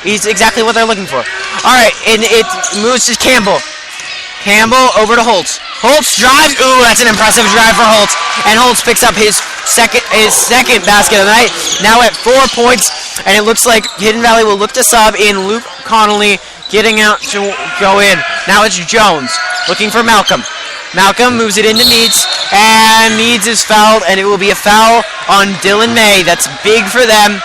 He's exactly what they're looking for. All right, and it moves to Campbell. Campbell over to Holtz. Holtz drives. Ooh, that's an impressive drive for Holtz. And Holtz picks up his second basket of the night. Now at 4 points, and it looks like Hidden Valley will look to sub in Luke Connolly getting out to go in. Now it's Jones looking for Malcolm. Malcolm moves it into Meads, and Meads is fouled, and it will be a foul on Dylan May. That's big for them.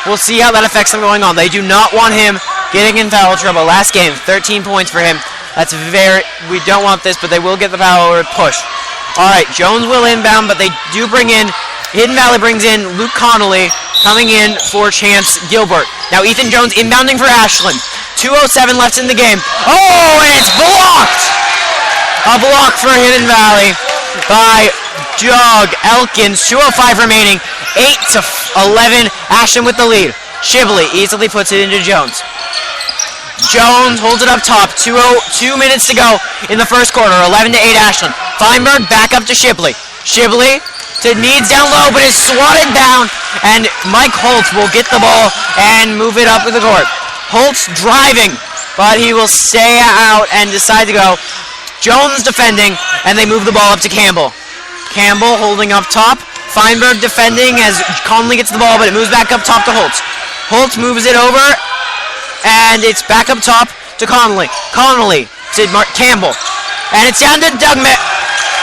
We'll see how that affects them going on. They do not want him getting in foul trouble. Last game, 13 points for him. That's we don't want this, but they will get the foul or push. All right, Jones will inbound, but they do bring in, Hidden Valley brings in Luke Connolly, coming in for Chance Gilbert. Now Ethan Jones inbounding for Ashland. 2:07 left in the game. Oh, and it's blocked! A block for Hidden Valley by Doug Elkins. 2:05 remaining. 8-11. Ashland with the lead. Shibley easily puts it into Jones. Jones holds it up top. 2 minutes to go in the first quarter. 11-8 Ashland. Feinberg back up to Shibley. Shibley to Meads down low, but is swatted down. And Mike Holtz will get the ball and move it up to the court. Holtz driving, but he will stay out and decide to go. Jones defending, and they move the ball up to Campbell. Campbell holding up top. Feinberg defending as Conley gets the ball, but it moves back up top to Holtz. Holtz moves it over, and it's back up top to Conley. Conley to Campbell. And it's down to Doug May.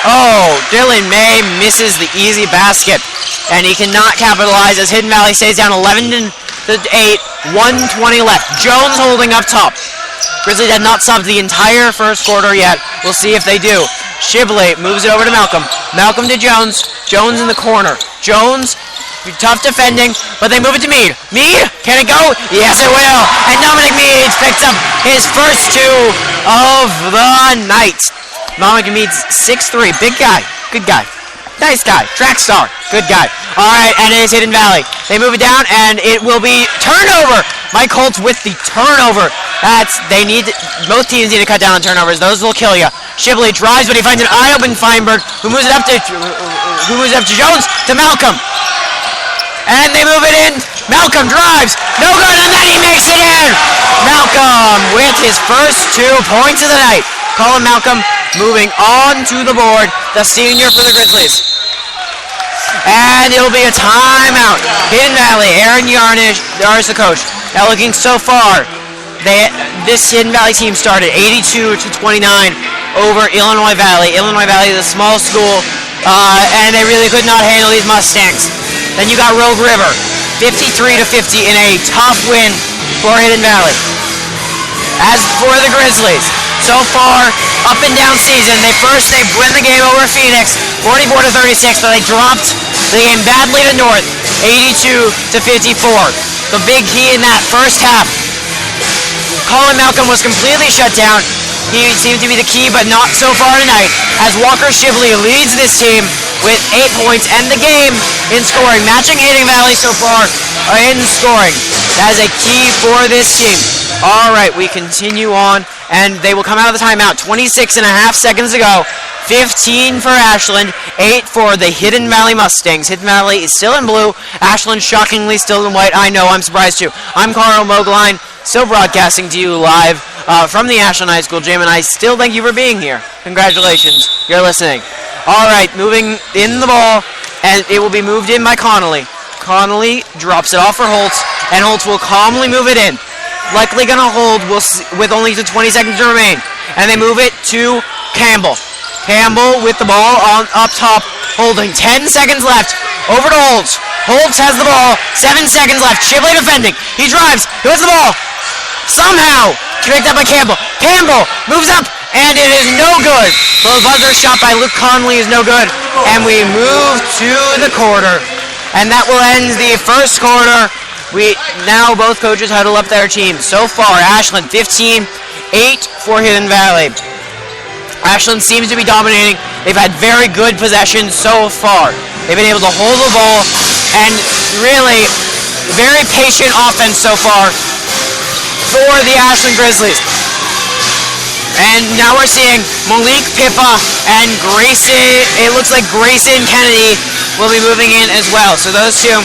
Oh, Dylan May misses the easy basket, and he cannot capitalize as Hidden Valley stays down 11-8, 1:20 left. Jones holding up top. Grizzlies had not subbed the entire first quarter yet. We'll see if they do. Shibley moves it over to Malcolm. Malcolm to Jones. Jones in the corner. Jones, tough defending, but they move it to Mead. Mead, can it go? Yes, it will. And Dominic Mead picks up his first 2 of the night. Dominic Mead's 6'3", big guy, good guy. Nice guy, track star, good guy. All right, and it is Hidden Valley. They move it down, and it will be turnover. Mike Holtz with the turnover. Both teams need to cut down on turnovers. Those will kill you. Shibley drives, but he finds an eye-open Feinberg, who moves it up to Jones, to Malcolm. And they move it in. Malcolm drives, no good, and then he makes it in. Malcolm with his first 2 points of the night. Colin Malcolm moving on to the board, the senior for the Grizzlies. And it'll be a timeout. Hidden Valley, Aaron Yarnish, there's the coach. Now looking so far, this Hidden Valley team started 82-29 over Illinois Valley. Illinois Valley is a small school, and they really could not handle these Mustangs. Then you got Rogue River, 53-50 in a tough win for Hidden Valley. As for the Grizzlies, so far, up and down season, they win the game over Phoenix, 44-36, but they dropped the game badly to North, 82-54. The big key in that first half, Colin Malcolm was completely shut down. He seemed to be the key, but not so far tonight, as Walker Shibley leads this team with 8 points and the game in scoring, matching Hidden Valley so far in scoring. That is a key for this team. All right, we continue on, and they will come out of the timeout 26 and a half seconds to go. 15 for Ashland, 8 for the Hidden Valley Mustangs. Hidden Valley is still in blue. Ashland shockingly still in white. I know, I'm surprised too. I'm Carl Mogline, still broadcasting to you live from the Ashland High School gym, and I still thank you for being here. Congratulations, you're listening. All right, moving in the ball, and it will be moved in by Connolly. Connolly drops it off for Holtz, and Holtz will calmly move it in. Likely going to hold with only 20 seconds to remain. And they move it to Campbell. Campbell with the ball up top, holding 10 seconds left. Over to Holtz. Holtz has the ball, 7 seconds left. Shibley defending. He drives. He wins the ball. Somehow picked up by Campbell. Campbell moves up, and it is no good. The buzzer shot by Luke Conley is no good. And we move to the quarter. And that will end the first quarter. Now both coaches huddle up their teams. So far, Ashland 15, 8 for Hidden Valley. Ashland seems to be dominating. They've had very good possession so far. They've been able to hold the ball, and really very patient offense so far for the Ashland Grizzlies. And now we're seeing Malik Pippa and Grayson, it looks like Grayson Kennedy will be moving in as well. So those two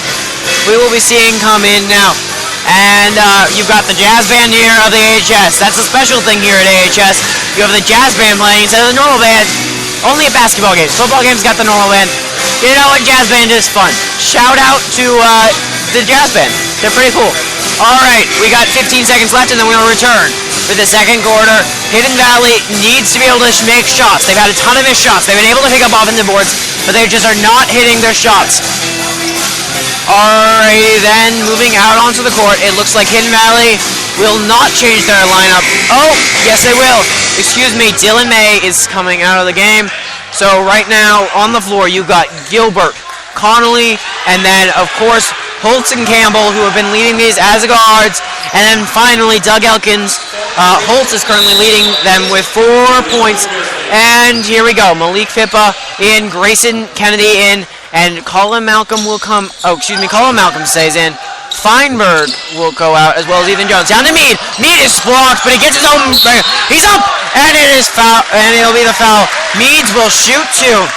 we will be seeing come in now. And you've got the jazz band here of the AHS. That's a special thing here at AHS. You have the jazz band playing instead of the normal band. Only at basketball games. Football games got the normal band. You know what? Jazz band is fun. Shout out to the jazz band. They're pretty cool. Alright, we got 15 seconds left and then we'll return for the second quarter. Hidden Valley needs to be able to make shots. They've had a ton of missed shots. They've been able to pick up offensive boards, but they just are not hitting their shots. Alrighty then, moving out onto the court. It looks like Hidden Valley will not change their lineup. Oh, yes they will. Excuse me, Dylan May is coming out of the game. So right now on the floor you've got Gilbert, Connolly, and then of course Holtz and Campbell, who have been leading these as guards, and then finally Doug Elkins. Holtz is currently leading them with 4 points, and here we go. Malik Pippa in, Grayson Kennedy in, and Colin Malcolm will come. Colin Malcolm stays in. Feinberg will go out as well as Ethan Jones. Down to Mead. Mead is blocked, but he gets his own. He's up, and it is foul, and it'll be the foul. Meads will shoot 2.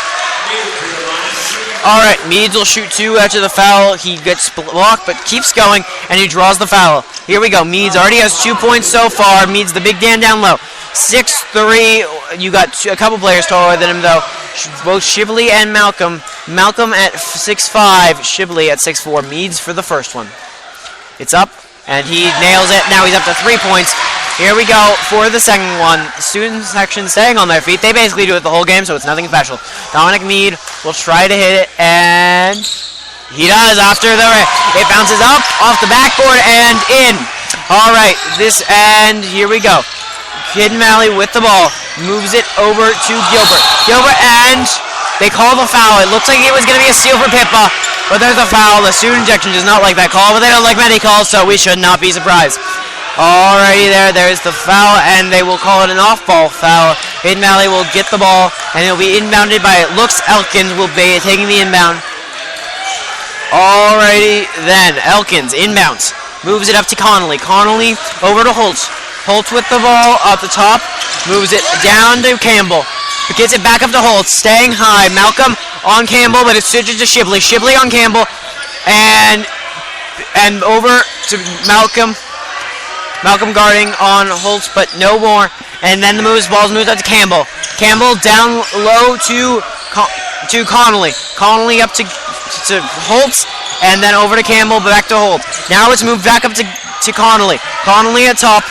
Alright, Meads will shoot 2 after the foul. He gets blocked, but keeps going, and he draws the foul. Here we go. Meads already has 2 points so far. Meads the big Dan down low. 6'3". You got a couple players taller than him, though. Both Shibley and Malcolm. Malcolm at 6'5", Shibley at 6'4". Meads for the first one. It's up, and he nails it. Now he's up to 3 points. Here we go for the second one. Student section staying on their feet. They basically do it the whole game, so it's nothing special. Dominic Mead will try to hit it, and he does after it bounces up off the backboard and in. All right, and here we go. Hidden Valley with the ball. Moves it over to Gilbert. Gilbert, and they call the foul. It looks like it was going to be a steal for Pippa, but there's a foul. The student section does not like that call, but they don't like many calls, so we should not be surprised. Alrighty there's the foul, and they will call it an off-ball foul. Hidden Valley will get the ball, and it'll be inbounded by, it looks, Elkins will be taking the inbound. Alrighty then, Elkins inbounds. Moves it up to Connolly. Connolly over to Holtz. Holtz with the ball up the top. Moves it down to Campbell. Gets it back up to Holtz, staying high. Malcolm on Campbell, but it switches to Shibley. Shibley on Campbell, and over to Malcolm. Malcolm guarding on Holtz, but no more. And then the ball's moved up to Campbell. Campbell down low to Connolly. Connolly up to Holtz, and then over to Campbell, back to Holtz. Now it's moved back up to Connolly. Connolly at top.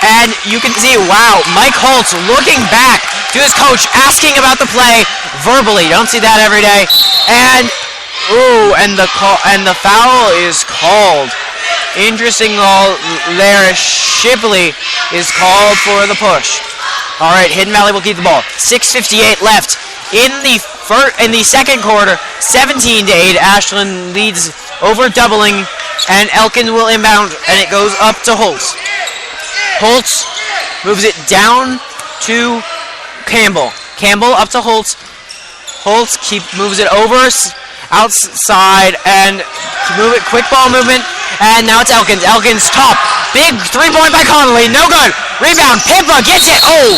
And you can see, wow, Mike Holtz looking back to his coach, asking about the play verbally. Don't see that every day. And the foul is called. Interesting call there. Shibley is called for the push. All right, Hidden Valley will keep the ball. 6:58 left in the second quarter. 17-8. Ashland leads over doubling, and Elkins will inbound, and it goes up to Holtz. Holtz moves it down to Campbell. Campbell up to Holtz. Holtz moves it over outside and move it. Quick ball movement, and now it's Elkins. Elkins top. Big 3-point by Connolly. No good. Rebound. Pippa gets it. Oh!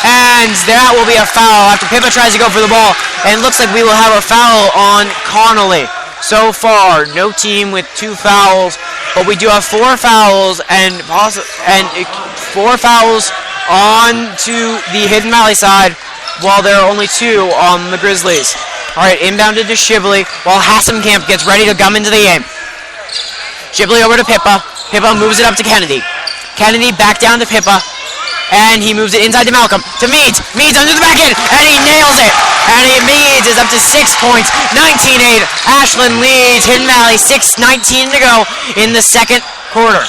And that will be a foul after Pippa tries to go for the ball. And it looks like we will have a foul on Connolly. So far, no team with 2 fouls, but we do have 4 fouls and 4 fouls on to the Hidden Valley side, while there are only 2 on the Grizzlies. All right, inbounded to Shibley, while Hassemkamp gets ready to come into the game. Shibley over to Pippa. Pippa moves it up to Kennedy. Kennedy back down to Pippa, and he moves it inside to Malcolm. To Meads. Meads under the back end, and he nails it. And Meads is up to 6 points. 19-8. Ashland leads Hidden Valley. 6:19 to go in the second quarter.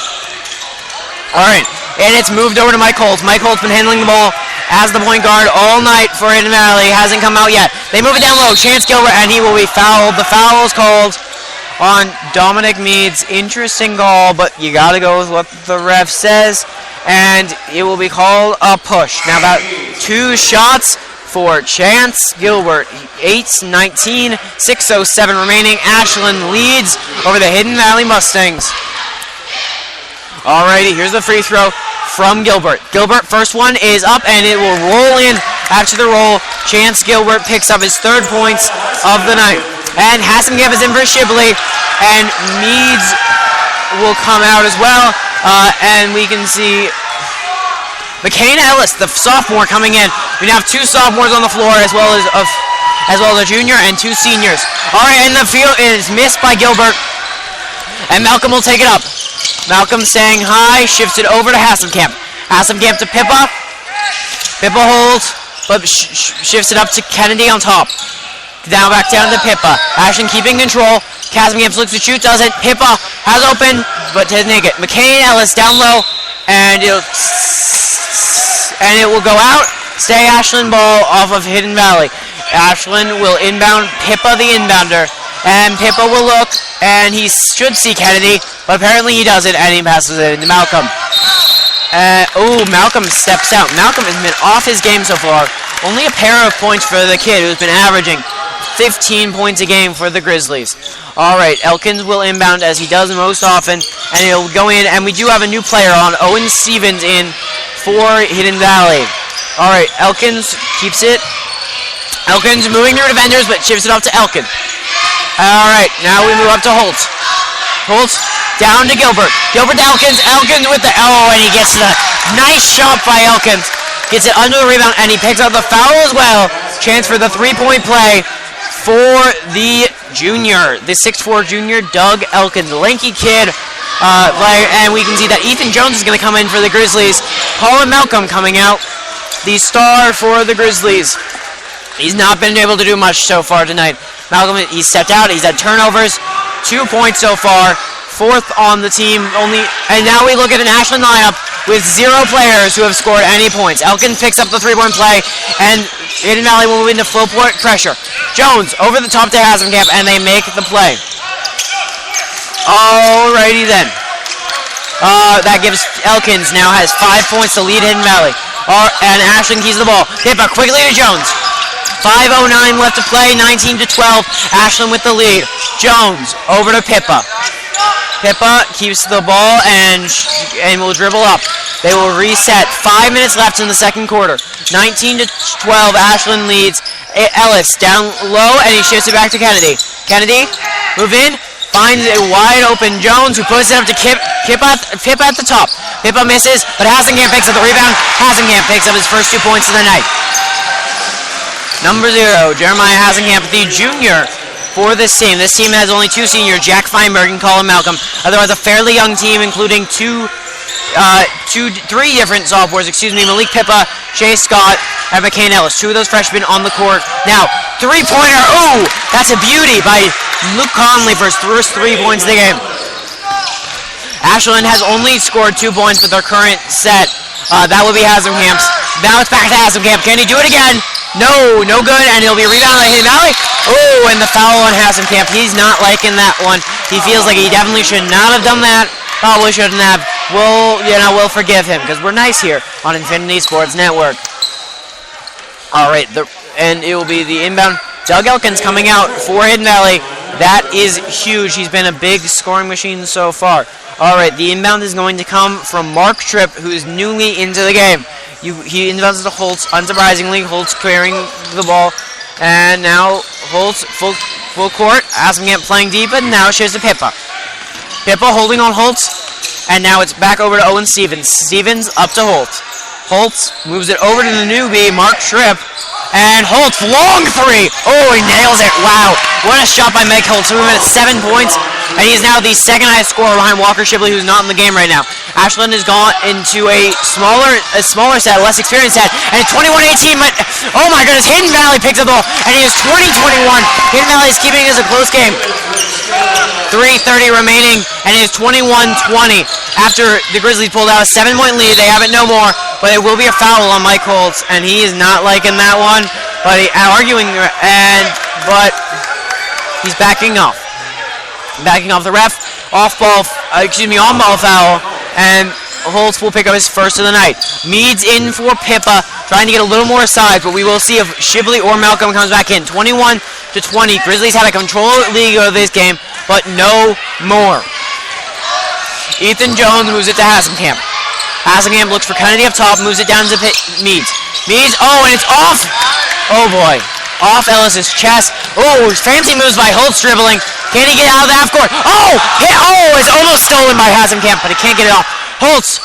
All right, and it's moved over to Mike Holtz. Mike Holtz been handling the ball as the point guard all night for Hidden Valley. Hasn't come out yet. They move it down low. Chance Gilbert, and he will be fouled. The foul is called on Dominic Meads. Interesting call, but you got to go with what the ref says, and it will be called a push. Now about 2 shots for Chance Gilbert. 8:19, 6:07 remaining. Ashland leads over the Hidden Valley Mustangs. Alrighty, here's the free throw from Gilbert. Gilbert, first one is up, and it will roll in. After the roll, Chance Gilbert picks up his 3rd points of the night. And Hassemkamp is in for Shibley, and Meads will come out as well. And we can see McCain Ellis, the sophomore, coming in. We now have 2 sophomores on the floor as well as a junior and 2 seniors. All right, and the field is missed by Gilbert. And Malcolm will take it up. Malcolm staying high, shifts it over to Hassenkamp. Hassenkamp to Pippa. Pippa holds, but shifts it up to Kennedy on top. Back down to Pippa. Ashland keeping control. Hassenkamp looks to shoot, doesn't. Pippa has open, but doesn't make it. McCain Ellis down low, and it will go out. Stay Ashland ball off of Hidden Valley. Ashland will inbound Pippa, the inbounder. And Pippa will look, and he should see Kennedy, but apparently he doesn't, and he passes it into Malcolm. Malcolm steps out. Malcolm has been off his game so far. Only a pair of points for the kid who's been averaging 15 points a game for the Grizzlies. All right, Elkins will inbound as he does most often, and he'll go in, and we do have a new player on, Owen Stevens in for Hidden Valley. All right, Elkins keeps it. Elkins moving through defenders, but shifts it off to Elkins. All right, now we move up to Holtz. Holtz down to Gilbert. Gilbert to Elkins. Elkins with the and he gets the nice shot by Elkins. Gets it under the rebound, and he picks up the foul as well. Chance for the 3-point play for the junior, the 6'4" junior, Doug Elkins, lanky kid. And we can see that Ethan Jones is going to come in for the Grizzlies. Colin Malcolm coming out, the star for the Grizzlies. He's not been able to do much so far tonight. Malcolm, he's stepped out. He's had turnovers. 2 points so far. 4th on the team. And now we look at an Ashland lineup with 0 players who have scored any points. Elkins picks up the 3-point play, and Hidden Valley will move into full pressure. Jones over the top to Hassenkamp, and they make the play. Alrighty then. That gives Elkins now has 5 points to lead Hidden Valley. And Ashland keys the ball. Pippa quickly to Jones. 5:09 left to play, 19-12. Ashland with the lead. Jones over to Pippa. Pippa keeps the ball and will dribble up. They will reset. 5 minutes left in the second quarter. 19-12. Ashland leads. Ellis down low, and he shifts it back to Kennedy. Kennedy, move in. Finds a wide open Jones, who puts it up to Pippa at the top. Pippa misses, but Hassenkamp picks up the rebound. Hassenkamp picks up his first 2 points of the night. Number 0, Jeremiah Hassenkamp, the junior for this team. This team has only 2 seniors, Jack Feinberg and Colin Malcolm. Otherwise, a fairly young team, including 3 different sophomores. Malik Pippa, Shay Scott, and McCain Ellis. 2 of those freshmen on the court. Now, 3-pointer. Oh, that's a beauty by Luke Conley for his first 3 points of the game. Ashland has only scored 2 points with their current set. That will be Hassenkamp's. Now it's back to Hassenkamp. Can he do it again? No good, and it'll be a rebound on Hidden Valley. Oh, and the foul on Hassenkamp. He's not liking that one. He feels like he definitely should not have done that. Probably shouldn't have. We'll forgive him, because we're nice here on Infinity Sports Network. All right, and it will be the inbound. Doug Elkins coming out for Hidden Valley. That is huge. He's been a big scoring machine so far. All right, the inbound is going to come from Mark Tripp, who is newly into the game. He inbounds to Holtz, unsurprisingly. Holtz clearing the ball. And now Holtz, full court. Hassenkamp playing deep, and now shifts to Pippa. Pippa holding on Holtz. And now it's back over to Owen Stevens. Stevens up to Holtz. Holtz moves it over to the newbie, Mark Tripp. And Holtz, long 3. Oh, he nails it. Wow. What a shot by Meg Holtz. Moving at 7 points. And he's now the second highest scorer behind Walker Shibley, who's not in the game right now. Ashland has gone into a smaller set, less experienced set. And it's 21-18. Oh my goodness, Hidden Valley picks up the ball. And it is 20-21. Hidden Valley is keeping it as a close game. 3:30 remaining, and it is 21-20. After the Grizzlies pulled out a 7-point lead, they have it no more, but it will be a foul on Mike Holtz, and he is not liking that one. But he's backing off. Backing off the ref. On ball foul, and Holtz will pick up his first of the night. Meads in for Pippa, trying to get a little more size, but we will see if Shibley or Malcolm comes back in. 21-20. Grizzlies have a control lead of this game, but no more. Ethan Jones moves it to Hassenkamp. Hassenkamp looks for Kennedy up top, moves it down to Meads. Meads, and it's off! Oh boy. off Ellis's chest. Oh, fancy moves by Holtz dribbling. Can he get out of the half court? Oh, it's almost stolen by Hasenkamp, but he can't get it off. Holtz